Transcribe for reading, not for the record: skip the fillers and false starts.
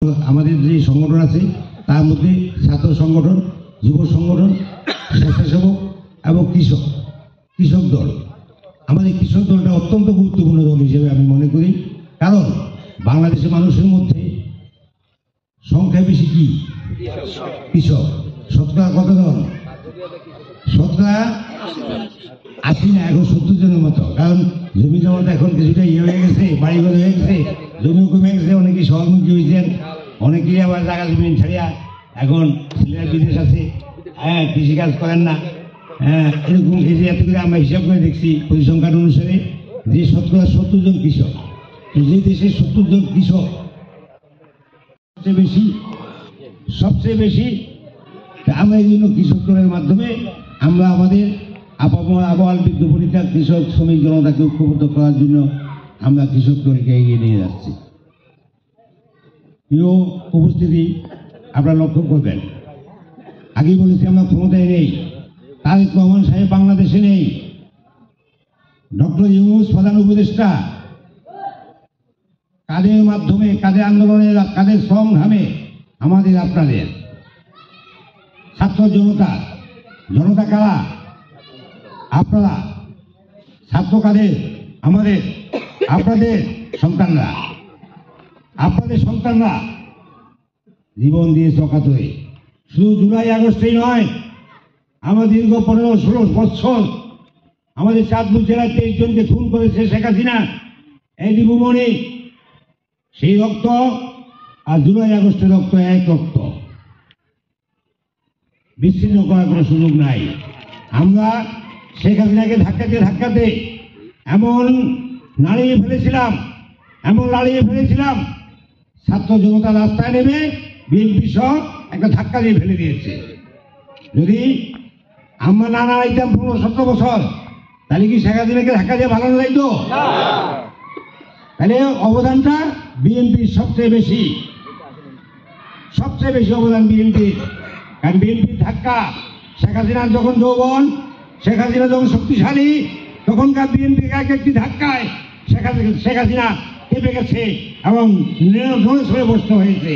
আমাদের যে সংগঠন আছে তার মধ্যে ছাত্র সংগঠন, যুব সংগঠন, স্বেচ্ছাসেবক এবং কৃষক দল। আমাদের কৃষক দলটা অত্যন্ত গুরুত্বপূর্ণ দল হিসেবে আমি মনে করি, কারণ বাংলাদেশের মানুষের মধ্যে সংখ্যা বেশি কি কৃষক। শতকরা কত জন? শতকরা 80 না, এখন 70 জনের মতো। কারণ জমি জমা এখন কিছুটা হয়ে গেছে, বাড়িঘর হয়ে গেছে, জমি কমে গেছে, অনেকেই শহরমুখী হয়েছেন, অনেকেই আবার জায়গা জমি ছাড়িয়া এখন ছেলেরা বিদেশ আছে, কৃষিকাজ করেন না। এরকম এই যে এত করে আমরা হিসাব করে দেখছি পরিসংখ্যান অনুসারে যে শতকরা 70 জন কৃষক। যে দেশে 70 জন কৃষক সবচেয়ে বেশি আমরা এই জন্য কৃষক দলের মাধ্যমে আমরা আমাদের আবহাওয়ার বৃদ্ধ পরীক্ষা কৃষক শ্রমিক জনতাকে ঐক্যবদ্ধ করার জন্য আমরা কৃষক দলকে এগিয়ে নিয়ে যাচ্ছি। প্রিয় উপস্থিতি, আপনারা লক্ষ্য করবেন, আগেই বলেছি আমরা ক্ষমতায় নেই, তারেক রহমান সাহেব বাংলাদেশে নেই, ডক্টর ইউনূস প্রধান উপদেষ্টা। কাদের মাধ্যমে, কাদের আন্দোলনে, কাদের শ্রম ঘামে? আমাদের, আপনাদের ছাত্র জনতা। জনতা কারা? আপনারা। ছাত্র কাদের? আমাদের, আপনাদের সন্তানরা। আপনাদের সন্তানরা জীবন দিয়ে চকাতরে। শুধু জুলাই আগস্টেই নয়, আমাদের দীর্ঘ 15-16 বৎসর আমাদের চাঁদপুর জেলায় 23 জনকে খুন করেছে শেখ হাসিনা, এই নিবুমণি। সেই রক্ত আর জুলাই আগস্টের রক্ত এক রক্ত, বিচ্ছিন্ন করার কোনো সুযোগ নাই। আমরা শেখ হাসিনাকে ধাক্কাতে এমন নাড়িয়ে ফেলেছিলাম, ছাত্র জনতা রাস্তায় নেমে বিএনপি সহ একটা ধাক্কা দিয়ে ফেলে দিয়েছে। যদি আমরা না নাড়াইতাম 15-17 বছর, তাহলে কি শেখ হাসিনাকে ধাক্কা দিয়ে ভালো যাইতো? তাহলে অবদানটা বিএনপির সবচেয়ে বেশি অবদান বিএনপির। কারণ বিএনপির ধাক্কা, শেখ হাসিনার যখন যৌবন, শেখ হাসিনা যখন শক্তিশালী, তখনকার বিএনপির একটি ধাক্কায় শেখ হাসিনা কেঁপে গেছে এবং নড়ে চড়ে বসতে হয়েছে।